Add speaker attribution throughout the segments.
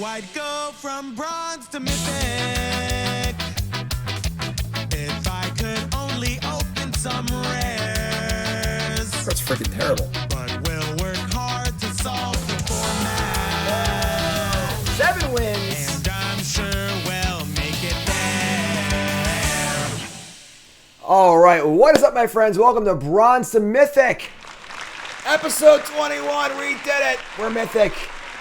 Speaker 1: I'd go from bronze to mythic if I could only open some rares.
Speaker 2: That's freaking terrible.
Speaker 1: But we'll work hard to solve the format.
Speaker 2: 7 wins.
Speaker 1: And I'm sure we'll make it there.
Speaker 2: All right, what is up, my friends? Welcome to Bronze to Mythic. Episode 21, we did it. We're Mythic.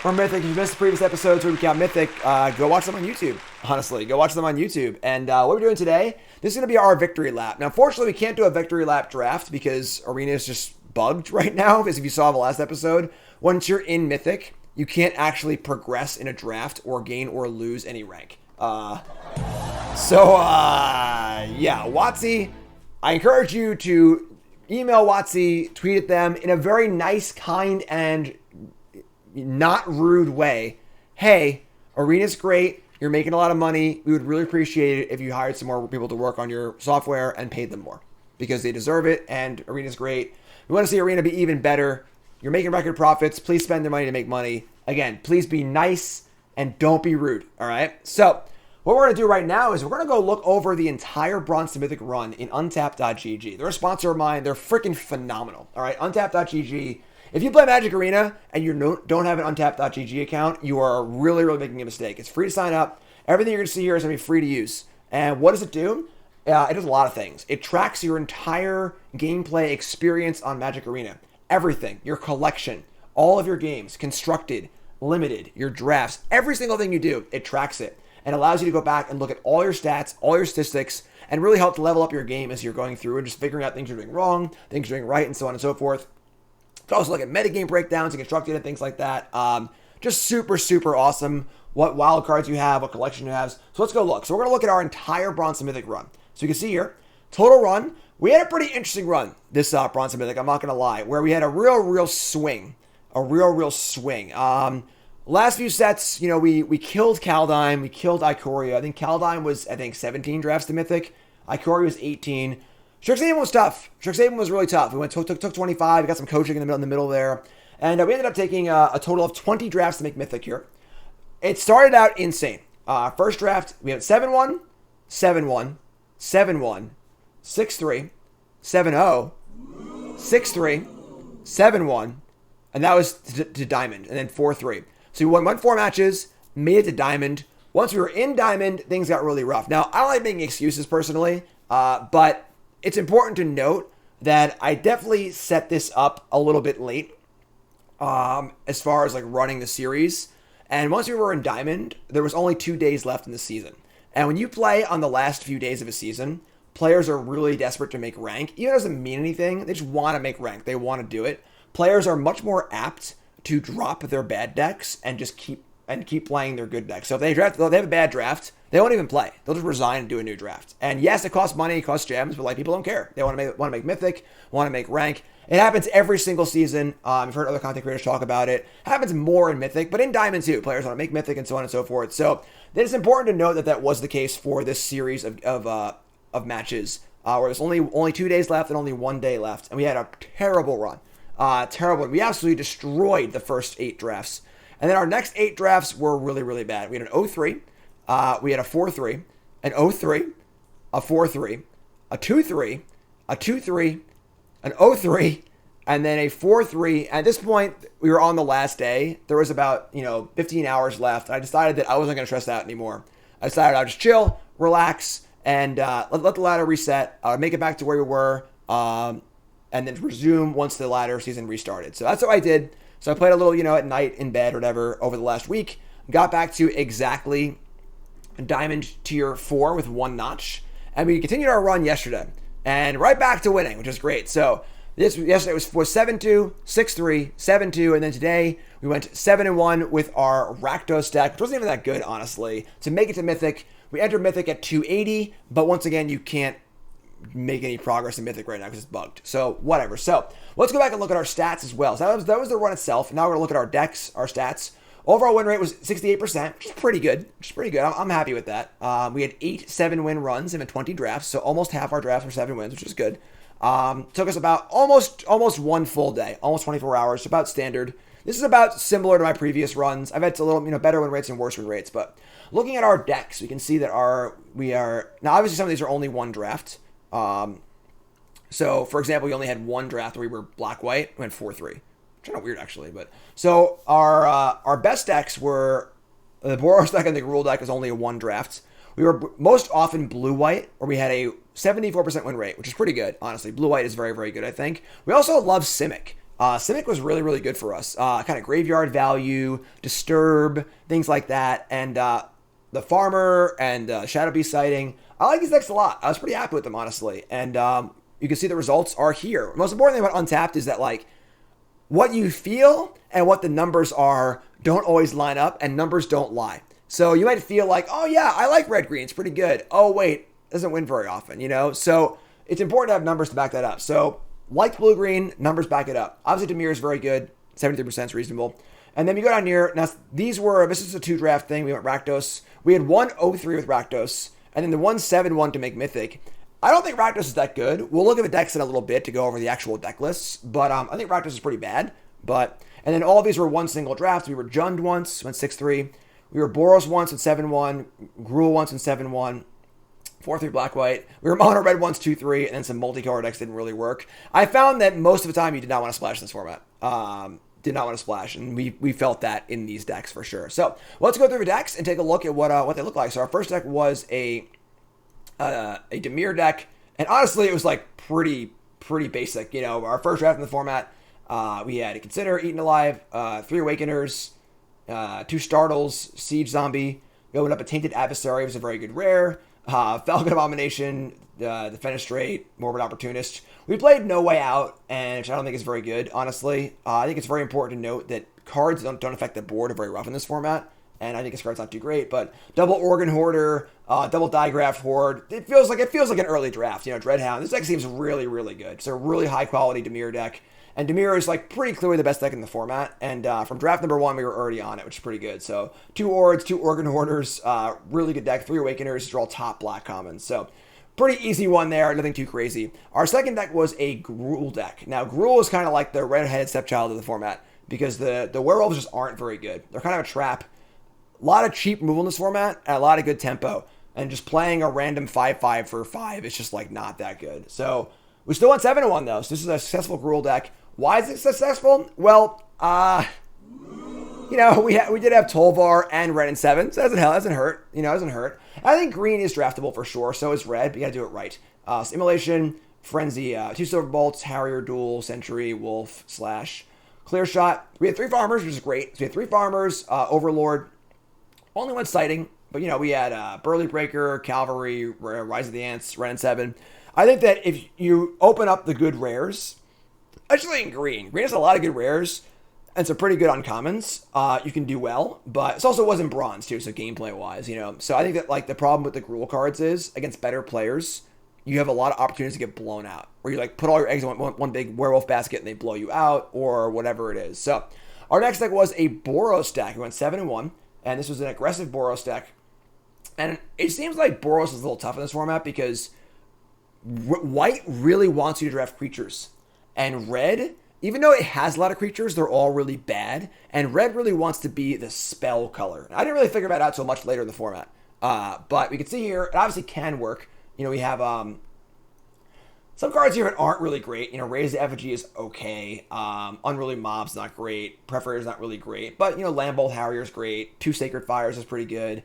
Speaker 2: We're Mythic. If you missed the previous episodes where we count Mythic, go watch them on YouTube. Honestly, go watch them on YouTube. And what we're doing today, this is going to be our victory lap. Now, unfortunately, we can't do a victory lap draft because Arena is just bugged right now. Because if you saw the last episode, once you're in Mythic, you can't actually progress in a draft or gain or lose any rank. Yeah, Watsy, I encourage you to email Watsy, tweet at them in a very nice, kind, and not rude way. Hey, Arena's great. You're making a lot of money. We would really appreciate it if you hired some more people to work on your software and paid them more because they deserve it. And Arena's great. We want to see Arena be even better. You're making record profits. Please spend their money to make money. Again, please be nice and don't be rude. All right. So what we're going to do right now is we're going to go look over the entire Bronze to Mythic run in Untapped.gg. They're a sponsor of mine. They're freaking phenomenal. All right. Untapped.gg. If you play Magic Arena and you don't have an Untapped.gg account, you are really, really making a mistake. It's free to sign up. Everything you're going to see here is going to be free to use. And what does it do? It does a lot of things. It tracks your entire gameplay experience on Magic Arena. Everything. Your collection. All of your games. Constructed. Limited. Your drafts. Every single thing you do, it tracks it. And allows you to go back and look at all your stats, all your statistics, and really help to level up your game as you're going through and just figuring out things you're doing wrong, things you're doing right, and so on and so forth. You can also look at metagame breakdowns and constructed and things like that. Just super, super awesome. What wild cards you have, what collection you have. So let's go look. So we're going to look at our entire Bronze to Mythic run. So you can see here, total run. We had a pretty interesting run this Bronze to Mythic, I'm not going to lie, where we had a real swing. A real swing. Last few sets, you know, we killed Kaldheim, we killed Ikoria. I think Kaldheim was, 17 drafts to Mythic. Ikoria was 18. Strixhaven was tough. Strixhaven was really tough. We took 25. We got some coaching in the middle there. And we ended up taking a total of 20 drafts to make Mythic here. It started out insane. First draft, we had 7-1, 7-1, 7-1, 6-3, 7-0, 6-3, 7-1, and that was to Diamond, and then 4-3. So we won 4 matches, made it to Diamond. Once we were in Diamond, things got really rough. Now, I don't like making excuses personally, but it's important to note that I definitely set this up a little bit late as far as like running the series. And once we were in Diamond, there was only 2 days left in the season. And when you play on the last few days of a season, players are really desperate to make rank. Even though it doesn't mean anything, they just want to make rank. They want to do it. Players are much more apt to drop their bad decks and just keep playing their good decks. So if they have a bad draft, they won't even play. They'll just resign and do a new draft. And yes, it costs money, it costs gems, but like people don't care. They want to make Mythic, want to make rank. It happens every single season. I've heard other content creators talk about it. It happens more in Mythic, but in Diamond too. Players want to make Mythic and so on and so forth. So it's important to note that that was the case for this series of matches where there's only 2 days left and only 1 day left, and we had a terrible run. Terrible. We absolutely destroyed the first 8 drafts. And then our next 8 drafts were really, really bad. We had an 0-3, we had a 4-3, an 0-3, a 4-3, a 2-3, a 2-3, an 0-3, and then a 4-3. At this point, we were on the last day. There was about 15 hours left. I decided that I wasn't going to stress out anymore. I decided I'd just chill, relax, and let the ladder reset, make it back to where we were, and then resume once the ladder season restarted. So that's what I did. So I played a little, at night in bed or whatever over the last week. Got back to exactly Diamond Tier 4 with 1 notch. And we continued our run yesterday. And right back to winning, which is great. So yesterday was 7-2, 6-3, 7-2. And then today we went 7-1 with our Rakdos deck, which wasn't even that good, honestly. To make it to Mythic, we entered Mythic at 280. But once again, you can't make any progress in Mythic right now because it's bugged. So whatever. So let's go back and look at our stats as well. So that was the run itself. Now we're going to look at our decks, our stats. Overall win rate was 68%, which is pretty good. I'm happy with that. We had 8 7-win runs in 20 drafts, so almost half our drafts were 7 wins, which is good. Took us about almost 1 full day, almost 24 hours, about standard. this is about similar to my previous runs. I've had a little, better win rates and worse win rates, but looking at our decks, we can see that we are now obviously some of these are only one draft. So for example, we only had one draft where we were black-white, went 4-3. Kind of weird actually, but so our best decks were the Boros deck and the Gruel deck is only a one draft. We were most often blue-white, where we had a 74% win rate, which is pretty good, honestly. Blue-white is very, very good, I think. We also love Simic. Simic was really, really good for us. Kind of graveyard value, disturb, things like that. And the Farmer and Shadow Beast Sighting. I like these decks a lot. I was pretty happy with them, honestly. And you can see the results are here. The most important thing about Untapped is that, like, what you feel and what the numbers are don't always line up, and numbers don't lie. So you might feel like, oh yeah, I like red-green, it's pretty good. Oh wait, doesn't win very often, So it's important to have numbers to back that up. So like blue-green, numbers back it up. Obviously Dimir is very good, 73% is reasonable. And then you go down here, now this is a 2-draft thing, we went Rakdos. We had 1-0-3 with Rakdos, and then the 1-7-1 to make Mythic. I don't think Rakdos is that good. We'll look at the decks in a little bit to go over the actual deck lists, but I think Rakdos is pretty bad. And then all of these were one single draft. We were Jund once, went 6-3. We were Boros once and 7-1. Gruel once and 7-1. 4-3 black-white. We were mono red once, 2-3, and then some multicolor decks didn't really work. I found that most of the time you did not want to splash in this format. Did not want to splash, and we felt that in these decks for sure. So let's go through the decks and take a look at what they look like. So our first deck was a Dimir deck, and honestly, it was like pretty basic. Our first draft in the format, we had to consider Eaten Alive, 3 Awakeners, 2 Startles, Siege Zombie. We opened up a Tainted Adversary, it was a very good rare. Falcon Abomination, the Fenestrate, Morbid Opportunist. We played No Way Out, and which I don't think is very good, honestly. I think it's very important to note that cards don't affect the board very rough in this format. And I think his card's not too great, but double Organ Hoarder, double Digraft Horde. It feels like an early draft. Dreadhound. This deck seems really, really good. It's a really high quality Dimir deck, and Dimir is like pretty clearly the best deck in the format. And from draft number 1, we were already on it, which is pretty good. So 2 Ords, 2 Organ Hoarders, really good deck. 3 Awakeners. These are all top black commons. So pretty easy one there. Nothing too crazy. Our second deck was a Gruel deck. Now Gruel is kind of like the red-headed stepchild of the format because the werewolves just aren't very good. They're kind of a trap. A lot of cheap removal in this format, and a lot of good tempo. And just playing a random 5/5 for 5 is just like not that good. So we still went 7-1 though. So this is a successful Gruel deck. Why is it successful? Well, we did have Tolvar and red and 7, so that doesn't hurt. Doesn't hurt. I think green is draftable for sure. So is red, but you gotta do it right. Stimulation, Frenzy, 2 Silver Bolts, Harrier Duel, Sentry, Wolf, Slash, Clear Shot. We had 3 farmers, which is great. So we had 3 farmers, Overlord. Only one sighting, but we had Burly Breaker, Cavalry, Rise of the Ants, Red and 7. I think that if you open up the good rares, actually in green has a lot of good rares and some pretty good uncommons. You can do well, but it also was in bronze too, so gameplay wise, So I think that like the problem with the Gruel cards is against better players, you have a lot of opportunities to get blown out, where you like put all your eggs in one big werewolf basket and they blow you out or whatever it is. So our next deck was a Boros deck. We went 7-1. And this was an aggressive Boros deck. And it seems like Boros is a little tough in this format because white really wants you to draft creatures. And red, even though it has a lot of creatures, they're all really bad. And red really wants to be the spell color. I didn't really figure that out until much later in the format. But we can see here, it obviously can work. We have some cards here that aren't really great. Raise the Effigy is okay. Unruly Mob's not great. Preferator's not really great. But, Lambolt Harrier's great. 2 Sacred Fires is pretty good.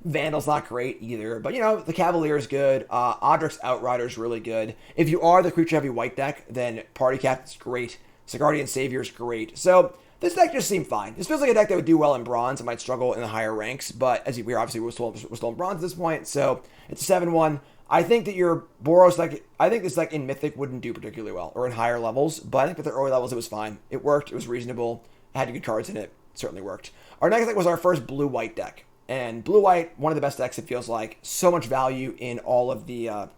Speaker 2: Vandal's not great either. But, the Cavalier's good. Odric's Outrider's really good. If you are the creature-heavy white deck, then Party Captain's great. Sigardian Savior's great. So, this deck just seemed fine. This feels like a deck that would do well in bronze. It might struggle in the higher ranks. But, as we're still in bronze at this point. So, it's a 7-1. I think that your Boros deck, this deck in Mythic wouldn't do particularly well, or in higher levels, but I think at the early levels it was fine. It worked, it was reasonable, it had good cards in it, certainly worked. Our next deck was our first blue-white deck, and blue-white, one of the best decks, it feels like. So much value in all of the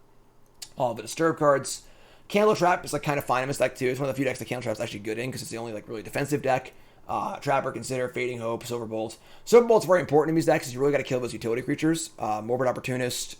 Speaker 2: Disturb cards. Candle Trap is like kind of fine in this deck too. It's one of the few decks that Candle Trap's actually good in, because it's the only like really defensive deck. Trapper, Consider, Fading Hope, Silverbolt. Silverbolt's very important in these decks because you really got to kill those utility creatures. Morbid Opportunist,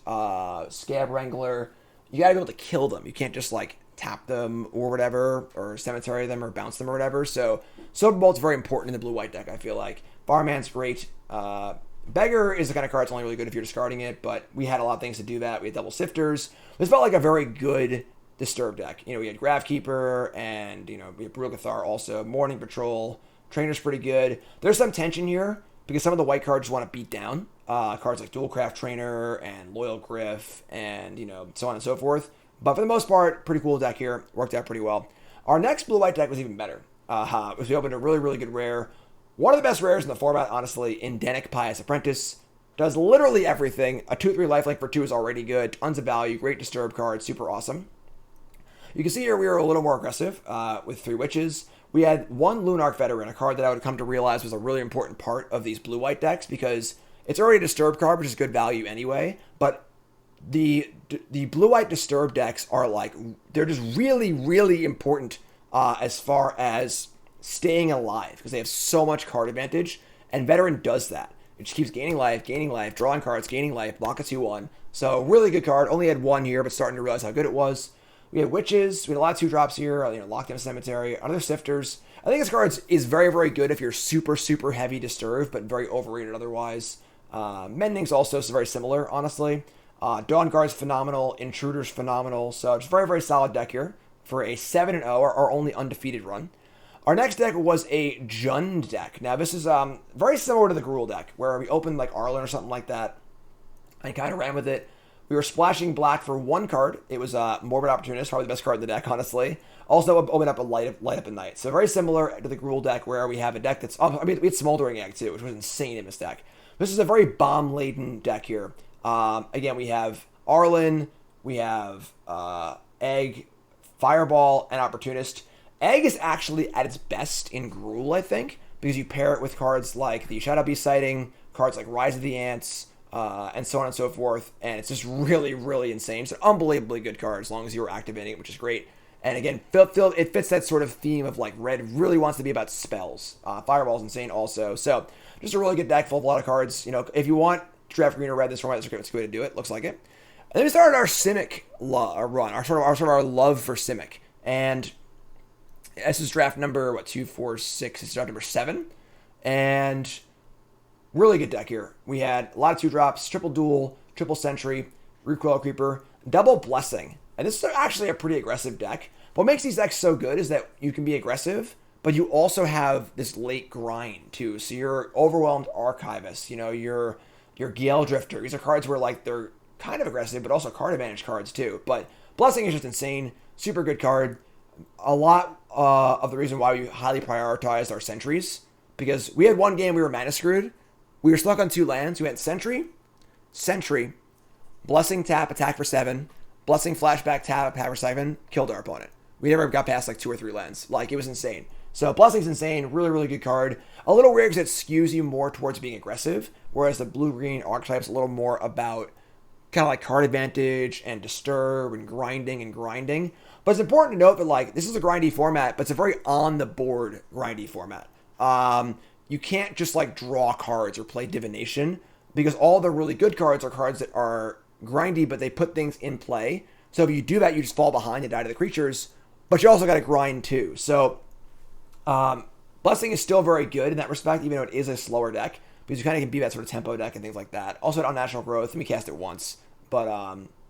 Speaker 2: Scab Wrangler. You got to be able to kill them. You can't just like tap them or whatever, or cemetery them or bounce them or whatever. So Silver Bolt's very important in the blue-white deck, I feel like. Fireman's great. Beggar is the kind of card that's only really good if you're discarding it, but we had a lot of things to do that. We had double sifters. This felt like a very good Disturb deck. We had Gravekeeper and, we had Brutal Cathar also. Morning Patrol. Trainer's pretty good. There's some tension here because some of the white cards want to beat down. Cards like Dualcraft Trainer and Loyal Griff and, so on and so forth. But for the most part, pretty cool deck here. Worked out pretty well. Our next blue-white deck was even better. We opened a really, really good rare. One of the best rares in the format, honestly, Indenic Pious Apprentice. Does literally everything. A 2/3 lifelink for 2 is already good. Tons of value. Great Disturb card. Super awesome. You can see here we were a little more aggressive with 3 Witches. We had 1 Lunarch Veteran, a card that I would come to realize was a really important part of these blue-white decks because it's already a Disturb card, which is good value anyway. But the blue-white Disturb decks are they're just really, really important as far as staying alive because they have so much card advantage, and Veteran does that. It just keeps gaining life, drawing cards, gaining life, block a 2/1. So really good card. Only had 1 here, but starting to realize how good it was. We had Witches. We had a lot of 2-drops here. Locked in Cemetery. Other Sifters. I think this card is very, very good if you're super, super heavy Disturb, but very overrated otherwise. Mending's also very similar, honestly. Dawn Guard's phenomenal. Intruder's phenomenal. So it's very, very solid deck here for a 7-0, our only undefeated run. Our next deck was a Jun Deck. Now, this is very similar to the Gruel Deck, where we opened Arlen or something like that and kind of ran with it. We were splashing black for 1 card. It was Morbid Opportunist, probably the best card in the deck, honestly. Also, opened up a Light Up at Night. So very similar to the Gruel Deck, where we have a deck that's... we had Smoldering Egg, too, which was insane in this deck. This is a very bomb-laden deck here. Again, we have Arlen, we have Egg, Fireball, and Opportunist. Egg is actually at its best in Gruel, I think, because you pair it with cards like the Shadow Beast Sighting, cards like Rise of the Ants, and so on and so forth, and it's just really, really insane. It's an unbelievably good card as long as you're activating it, which is great. And again, it fits that sort of theme of Red really wants to be about spells. Fireball's insane also. So just a really good deck full of a lot of cards. If you want to draft green or red this format, that's a good way to do it. Looks like it. And then we started our Simic run, our love for Simic. And this is draft number, 2, 4, 6. It's draft number 7. And really good deck here. We had a lot of 2-drops, triple duel, triple sentry, recoil creeper, double blessing. And this is actually a pretty aggressive deck. What makes these decks so good is that you can be aggressive, but you also have this late grind too. So you're Overwhelmed Archivist, your Gale Drifter. These are cards where they're kind of aggressive, but also card advantage cards too. But blessing is just insane. Super good card. A lot of the reason why we highly prioritized our sentries, because we had 1 game we were mana screwed. We were stuck on 2 lands. We went Sentry, Blessing tap, attack for 7, Blessing flashback tap, attack for 7, killed our opponent. We never got past 2 or 3 lands. It was insane. So Blessing's insane, really, really good card. A little weird because it skews you more towards being aggressive, whereas the blue-green archetype's a little more about kind of card advantage and Disturb and grinding. But it's important to note that this is a grindy format, but it's a very on-the-board grindy format. You can't just draw cards or play divination, because all the really good cards are cards that are grindy, but they put things in play. So if you do that, you just fall behind and die to the creatures, but you also got to grind too. So Blessing is still very good in that respect, even though it is a slower deck, because you kind of can be that sort of tempo deck and things like that. Also had Unnatural Growth, and we cast it once, but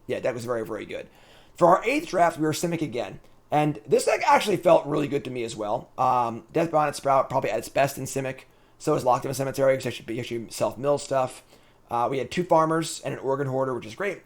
Speaker 2: deck was very, very good. For our 8th draft, we were Simic again. And this deck actually felt really good to me as well. Deathbound and Sprout probably at its best in Simic. So is Locked in a Cemetery, because it should self-mill stuff. We had 2 Farmers and an Organ Hoarder, which is great.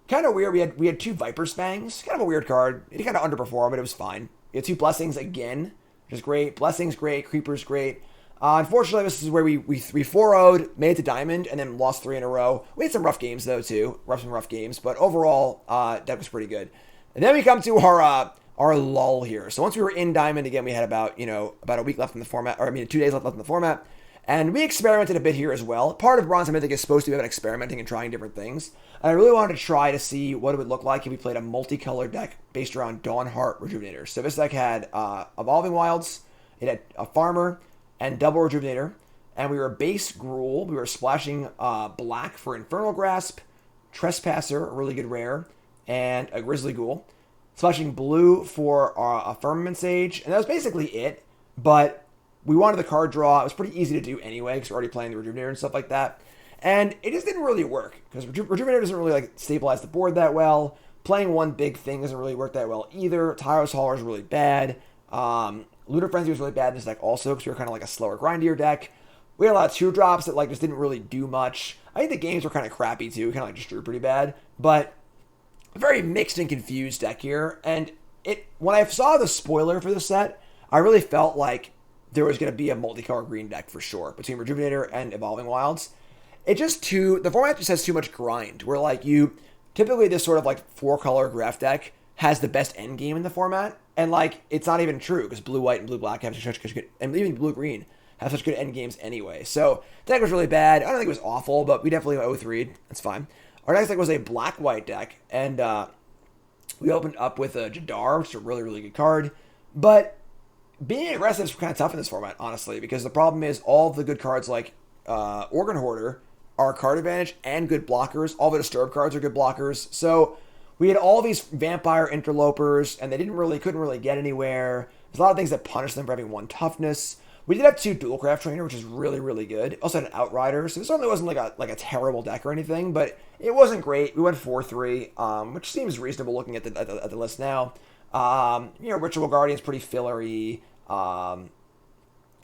Speaker 2: Kind of weird, we had 2 Viper's Fangs. Kind of a weird card. It kind of underperformed, but it was fine. We had 2 Blessings again, which is great. Blessing's great. Creeper's great. Unfortunately, this is where we 4-0'd, made it to Diamond, and then lost 3 in a row. We had some rough games, though, too. Some rough games. But overall, that was pretty good. And then we come to our lull here. So once we were in Diamond, again, we had about a week left in the format, 2 days left in the format. And we experimented a bit here as well. Part of Bronze and Mythic is supposed to be about experimenting and trying different things. And I really wanted to try to see what it would look like if we played a multicolored deck based around Dawnheart Rejuvenator. So this deck had Evolving Wilds, it had a Farmer, and double Rejuvenator. And we were base Gruel. We were splashing black for Infernal Grasp, Trespasser, a really good rare, and a Grizzly Ghoul. splashing blue for a Firmament Sage, and that was basically it. But we wanted the card draw. It was pretty easy to do anyway because we're already playing the Rejuvenator and stuff like that. And it just didn't really work because Rejuvenator doesn't really like stabilize the board that well. Playing one big thing doesn't really work that well either. Tireless Hauler is really bad. Lunar Frenzy was really bad in this deck also because we were kind of like a slower, grindier deck. We had a lot of 2-drops that like just didn't really do much. I think the games were kind of crappy too. We kind of like just drew pretty bad. But a very mixed and confused deck here. And when I saw the spoiler for the set, I really felt like there was going to be a multicolor green deck for sure between Rejuvenator and Evolving Wilds. The format just has too much grind where like typically this sort of like 4-color graph deck has the best end game in the format. And like, it's not even true because blue, white, and blue, black have such good, and even blue, green have such good end games anyway. So the deck was really bad. I don't think it was awful, but we definitely 0-3'd. That's fine. Our next deck was a black-white deck, and we opened up with a Jadar, which is a really, really good card. But being aggressive is kind of tough in this format, honestly, because the problem is all of the good cards like Organ Hoarder are card advantage and good blockers. All the Disturb cards are good blockers. So we had all these Vampire Interlopers, and they couldn't really get anywhere. There's a lot of things that punish them for having 1 toughness. We did have 2 Dualcraft Trainer, which is really, really good. Also had an Outrider, so it certainly wasn't like a terrible deck or anything, but it wasn't great. We went 4-3, which seems reasonable looking at the list now. Ritual Guardian's pretty fillery.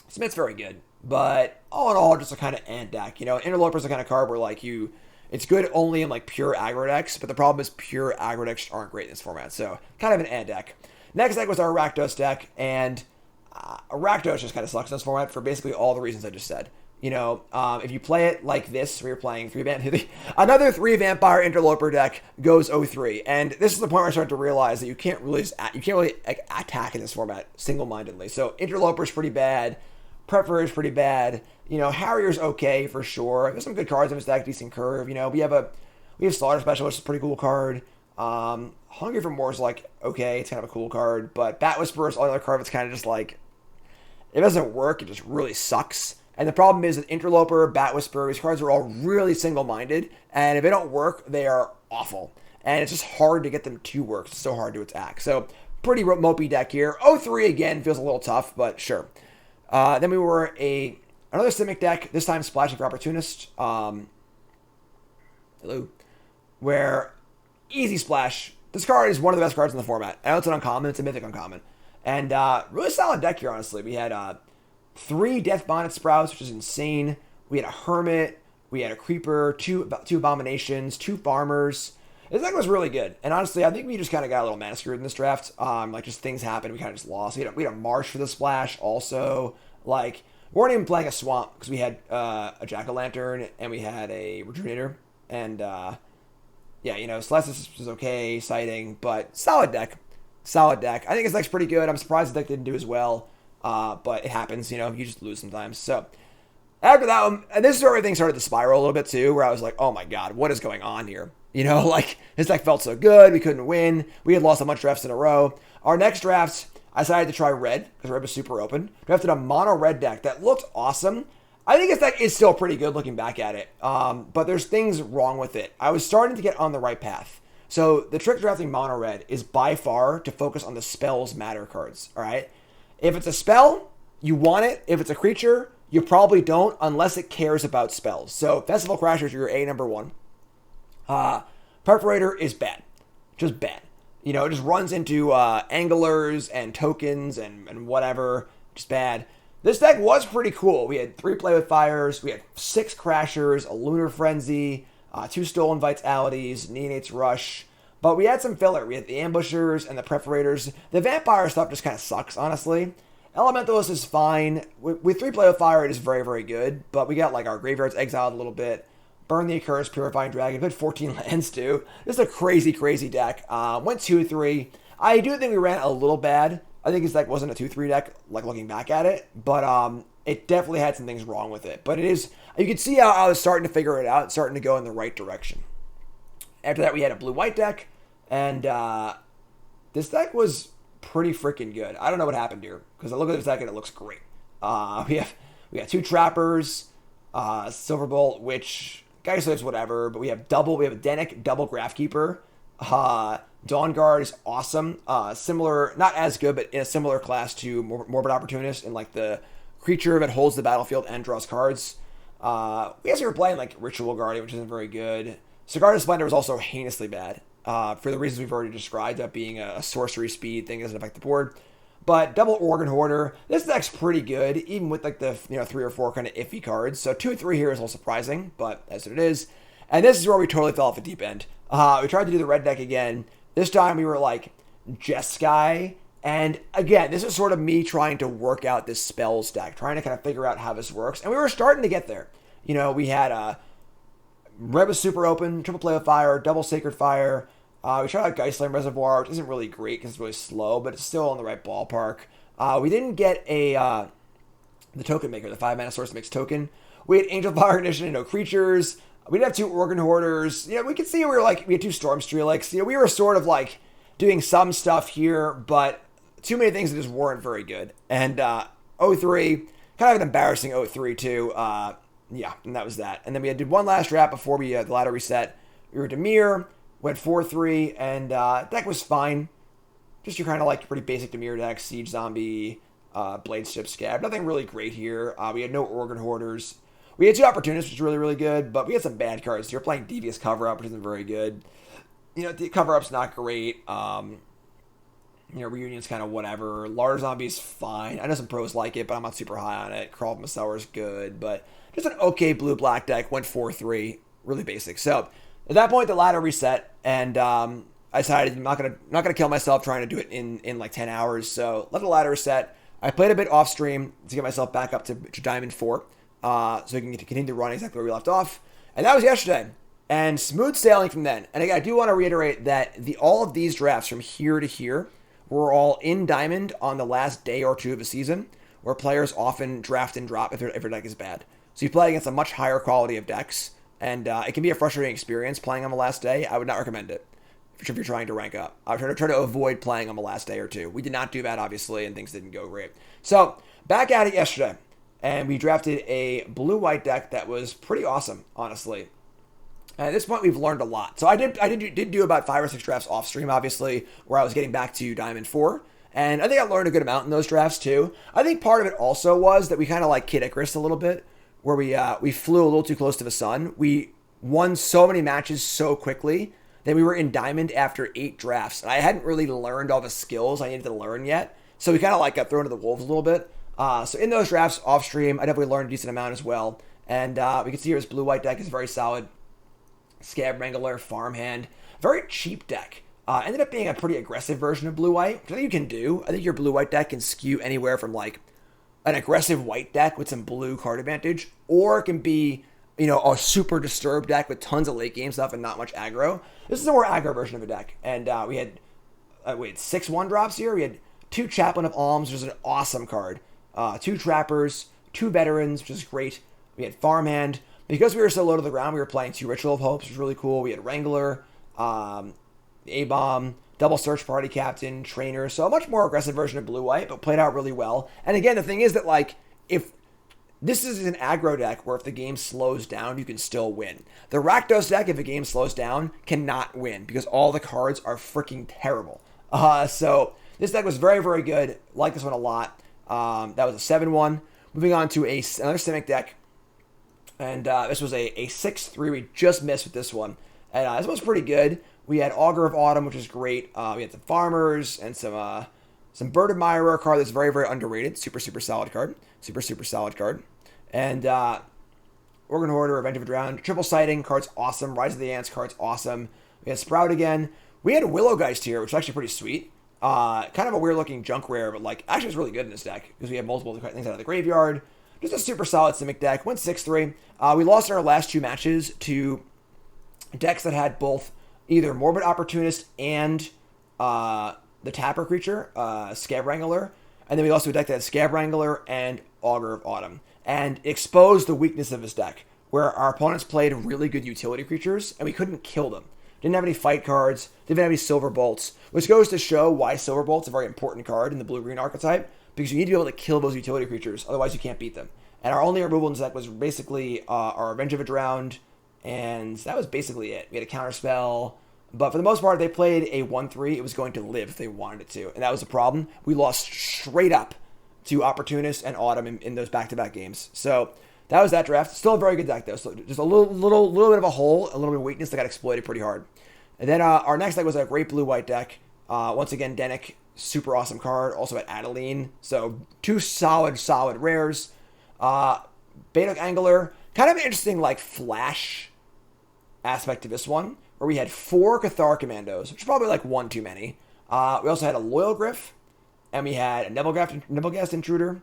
Speaker 2: Smith's very good, but all in all, just a kind of ant deck. Interloper's the kind of card where like it's good only in like pure aggro decks, but the problem is pure aggro decks aren't great in this format, so kind of an ant deck. Next deck was our Rakdos deck, and Rakdos just kind of sucks in this format for basically all the reasons I just said. If you play it like this, where you're playing another 3 Vampire Interloper deck goes 0-3, and this is the point where I start to realize that you can't really like, attack in this format single-mindedly. So Interloper's pretty bad, Preparator's pretty bad. Harrier's okay for sure. There's some good cards in this deck, decent curve. We have Slaughter Specialist, which is a pretty cool card. Hungry for More is like okay, it's kind of a cool card, but Bat Whisperer is another card that's kind of just like it doesn't work. It just really sucks. And the problem is that Interloper, Bat Whisperer, these cards are all really single-minded, and if they don't work, they are awful. And it's just hard to get them to work. It's so hard to attack. So pretty mopey deck here. 0-3 again feels a little tough, but sure. Then we were another Simic deck, this time Splashing for Opportunist. Hello. Where easy splash. This card is one of the best cards in the format. I know it's an uncommon. It's a Mythic uncommon. And really solid deck here, honestly. We had 3 Death Bonnet Sprouts, which is insane. We had a Hermit. We had a Creeper, two Abominations, 2 Farmers. This deck was really good. And honestly, I think we just kind of got a little mana screwed in this draft. Just things happened. We kind of just lost. We had a Marsh for the splash also. Like, we weren't even playing a Swamp because we had a Jack-o'-lantern and we had a Rejuvenator. And, Celestis was okay, Sighting, but solid deck. Solid deck. I think this deck's pretty good. I'm surprised the deck didn't do as well. But it happens, you just lose sometimes. So, after that one, and this is where everything started to spiral a little bit too, where I was like, oh my god, what is going on here? This deck felt so good, we couldn't win, we had lost a bunch of drafts in a row. Our next drafts, I decided to try red, because red was super open. Drafted a mono red deck that looked awesome. I think this deck is still pretty good looking back at it, but there's things wrong with it. I was starting to get on the right path. So, the trick drafting mono red is by far to focus on the spells matter cards, alright? If it's a spell, you want it. If it's a creature, you probably don't unless it cares about spells. So Festival Crashers are your number 1. Perforator is bad. Just bad. It just runs into anglers and tokens and whatever. Just bad. This deck was pretty cool. We had 3 Play with Fires. We had 6 Crashers, a Lunar Frenzy, 2 Stolen Vitalities, Neonate's Rush. But we had some filler. We had the Ambushers and the Perforators. The Vampire stuff just kind of sucks, honestly. Elementalist is fine. With 3 Play with Fire, it is very, very good. But we got like our graveyards exiled a little bit. Burn the Accursed, Purifying Dragon. We had 14 lands too. This is a crazy, crazy deck. Went 2-3. I do think we ran a little bad. I think this deck wasn't a 2-3 deck, like looking back at it. But it definitely had some things wrong with it. But it is, you can see how I was starting to figure it out, starting to go in the right direction. After that, we had a blue-white deck, and this deck was pretty freaking good. I don't know what happened here, because I look at this deck and it looks great. We got 2 Trappers, Silverbolt, which, Geist Slaves, whatever, but we have a Denic, double Graphkeeper, Dawn Guard is awesome. Similar, not as good, but in a similar class to Morbid Opportunist in like the creature that holds the battlefield and draws cards. We actually were playing like Ritual Guardian, which isn't very good. Sigarda Splendor was also heinously bad for the reasons we've already described, that being a sorcery speed thing doesn't affect the board. But Double Organ Hoarder, this deck's pretty good, even with like the 3 or 4 kind of iffy cards. So 2 and 3 here is a little surprising, but that's what it is. And this is where we totally fell off the deep end. We tried to do the red deck again. This time we were like Jeskai. And again, this is sort of me trying to work out this spells deck, trying to kind of figure out how this works. And we were starting to get there. We had Red was super open, Triple Play of Fire, Double Sacred Fire. We tried out Geistland Reservoir, which isn't really great because it's really slow, but it's still in the right ballpark. We didn't get the token maker, the 5-mana source mix token. We had Angel Fire Ignition and no creatures. We didn't have 2 Organ Hoarders. We could see we had 2 Storm Strelix. We were sort of like doing some stuff here, but too many things that just weren't very good. And 0-3, kind of an embarrassing 0-3 too. And that was that. And then we did one last draft before the ladder reset. We were Dimir, went 4-3, and deck was fine. Just your kind of like pretty basic Dimir deck, Siege Zombie, Blade Ship Scab. Nothing really great here. We had no Organ Hoarders. We had 2 Opportunists, which was really, really good, but we had some bad cards. You're playing Devious Cover-Up, which isn't very good. The Cover-Up's not great. Reunion's kind of whatever. Large Zombie's fine. I know some pros like it, but I'm not super high on it. Crawl of Macellar's good, but just an okay blue-black deck. Went 4-3. Really basic. So, at that point, the ladder reset, and I decided I'm not gonna kill myself trying to do it in like 10 hours, so let the ladder reset. I played a bit off stream to get myself back up to Diamond 4, so we can continue to run exactly where we left off. And that was yesterday. And smooth sailing from then. And again, I do want to reiterate that all of these drafts from here to here were all in Diamond on the last day or 2 of the season, where players often draft and drop if their deck is bad. So you play against a much higher quality of decks, and it can be a frustrating experience playing on the last day. I would not recommend it if you're trying to rank up. I would try to avoid playing on the last day or 2. We did not do that, obviously, and things didn't go great. So, back at it yesterday, and we drafted a blue-white deck that was pretty awesome, honestly. And at this point, we've learned a lot. So I did do about 5 or 6 drafts off stream, obviously, where I was getting back to Diamond 4. And I think I learned a good amount in those drafts, too. I think part of it also was that we kind of like Kid Icarus a little bit, where we flew a little too close to the sun. We won so many matches so quickly that we were in Diamond after 8 drafts. And I hadn't really learned all the skills I needed to learn yet. So we kind of like got thrown to the wolves a little bit. So in those drafts off stream, I definitely learned a decent amount as well. And we can see here his blue-white deck is very solid. Scab Wrangler, Farmhand, very cheap deck. Ended up being a pretty aggressive version of blue-white, which I think you can do. I think your blue-white deck can skew anywhere from like an aggressive white deck with some blue card advantage, or it can be, a super disturbed deck with tons of late game stuff and not much aggro. This is a more aggro version of a deck. And we had 6 1-drops here. We had 2 Chaplain of Alms, which is an awesome card. 2 Trappers, 2 Veterans, which is great. We had Farmhand. Because we were so low to the ground, we were playing 2 Ritual of Hopes, which was really cool. We had Wrangler, A-Bomb, Double Search Party Captain, Trainer. So a much more aggressive version of blue-white, but played out really well. And again, the thing is that, like, if this is an aggro deck where if the game slows down, you can still win. The Rakdos deck, if the game slows down, cannot win because all the cards are freaking terrible. So this deck was very, very good. Like this one a lot. That was a 7-1. Moving on to another Simic deck. And this was a 6-3. We just missed with this one. And this one was pretty good. We had Augur of Autumn, which is great. We had some Farmers and some Bird Admirer, a card that's very, very underrated. Super, super solid card. Super, super solid card. And Organ Hoarder, Revenge of a Drowned. Triple Sighting, card's awesome. Rise of the Ants, card's awesome. We had Sprout again. We had Willowgeist here, which is actually pretty sweet. Kind of a weird-looking junk rare, but like actually it's really good in this deck because we have multiple things out of the graveyard. Just a super solid Simic deck. Went 6-3. We lost in our last 2 matches to decks that had both either Morbid Opportunist and the Tapper creature, Scab Wrangler. And then we lost to a deck that had Scab Wrangler and Augur of Autumn. And exposed the weakness of his deck, where our opponents played really good utility creatures, and we couldn't kill them. Didn't have any fight cards, didn't have any Silver Bolts, which goes to show why Silver Bolt's a very important card in the blue-green archetype, because you need to be able to kill those utility creatures, otherwise you can't beat them. And our only removal in this deck was basically our Revenge of a Drowned, and that was basically it. We had a Counterspell, But for the most part, they played a 1-3. It was going to live if they wanted it to. And that was the problem. We lost straight up to Opportunist and Autumn in those back-to-back games. So that was that draft. Still a very good deck, though. So just a little bit of a hole, a little bit of weakness that got exploited pretty hard. And then our next deck was a great blue-white deck. Once again, Dennick, super awesome card. Also had Adeline. So two solid rares. Beta Angler, kind of an interesting like flash aspect to this one, where we had 4 Cathar Commandos, which is probably like one too many. We also had a Loyal Griff, and we had a Nebelgast Intruder.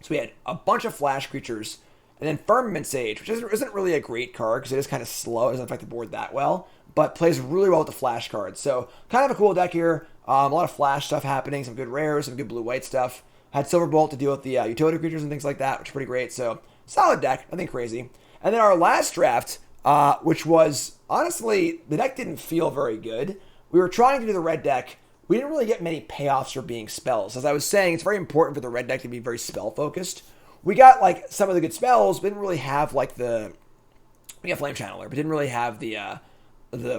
Speaker 2: So we had a bunch of flash creatures, and then Firmament Sage, which isn't really a great card because it is kind of slow. It doesn't affect the board that well, but plays really well with the flash cards. So kind of a cool deck here. A lot of flash stuff happening, some good rares, some good blue-white stuff. Had Silverbolt to deal with the utility creatures and things like that, which is pretty great. So solid deck, nothing crazy. And then our last draft, which was, honestly, the deck didn't feel very good. We were trying to do the red deck. We didn't really get many payoffs for being spells. As I was saying, it's very important for the red deck to be very spell-focused. We got, like, some of the good spells, but didn't really have, like, we got Flame Channeler, but didn't really have the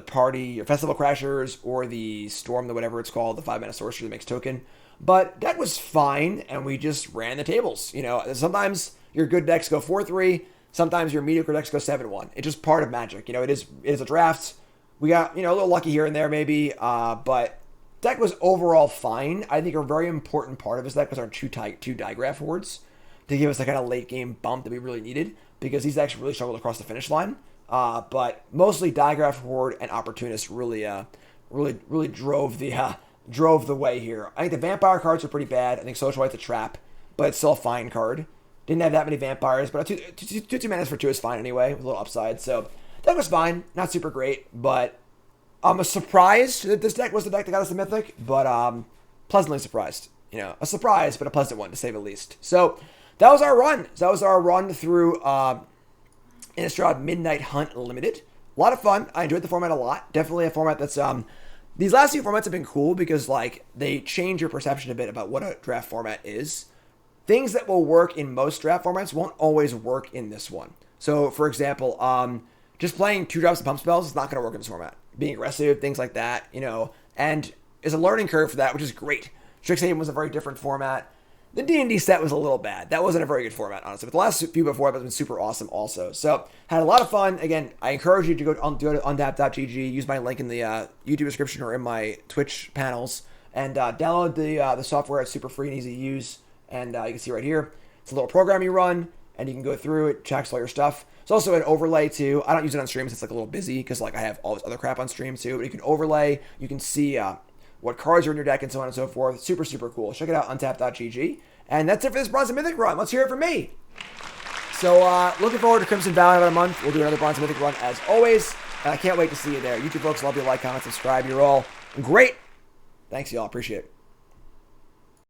Speaker 2: Party, or Festival Crashers, or the Storm, the whatever it's called, the 5-mana sorcery that makes token. But deck was fine, and we just ran the tables. You know, sometimes your good decks go 4-3, sometimes your mediocre decks go 7-1. It's just part of Magic. You know, it is a draft. We got, you know, a little lucky here and there maybe, but deck was overall fine. I think a very important part of this deck was our two Digraph Hordes to give us that kind of late game bump that we really needed, because these decks really struggled across the finish line. But mostly Digraph Horde and Opportunist really drove the way here. I think the Vampire cards are pretty bad. I think Social White's a trap, but it's still a fine card. Didn't have that many vampires, but two manas for 2 is fine anyway, with a little upside. So that was fine. Not super great, but I'm surprised that this deck was the deck that got us the Mythic, but pleasantly surprised. You know, a surprise, but a pleasant one to say the least. So that was our run. So that was our run through Innistrad Midnight Hunt Limited. A lot of fun. I enjoyed the format a lot. Definitely a format that's these last few formats have been cool because like they change your perception a bit about what a draft format is. Things that will work in most draft formats won't always work in this one. So, for example, just playing 2 drops of pump spells is not going to work in this format. Being aggressive, things like that, you know, and there's a learning curve for that, which is great. Strixhaven was a very different format. The D&D set was a little bad. That wasn't a very good format, honestly. But the last few before it have been super awesome also. So, had a lot of fun. Again, I encourage you to go to untapped.gg, use my link in the YouTube description or in my Twitch panels, and download the software. It's super free and easy to use. And you can see right here, it's a little program you run, and you can go through it, checks all your stuff. It's also an overlay too. I don't use it on streams. It's like a little busy because like I have all this other crap on stream too. But you can overlay. You can see what cards are in your deck and so on and so forth. Super, super cool. Check it out, untapped.gg. And that's it for this Bronze and Mythic run. Let's hear it from me. So looking forward to Crimson Valley in about a month. We'll do another Bronze and Mythic run as always. And I can't wait to see you there. YouTube folks, love you, like, comment, subscribe. You're all great. Thanks, y'all. Appreciate it.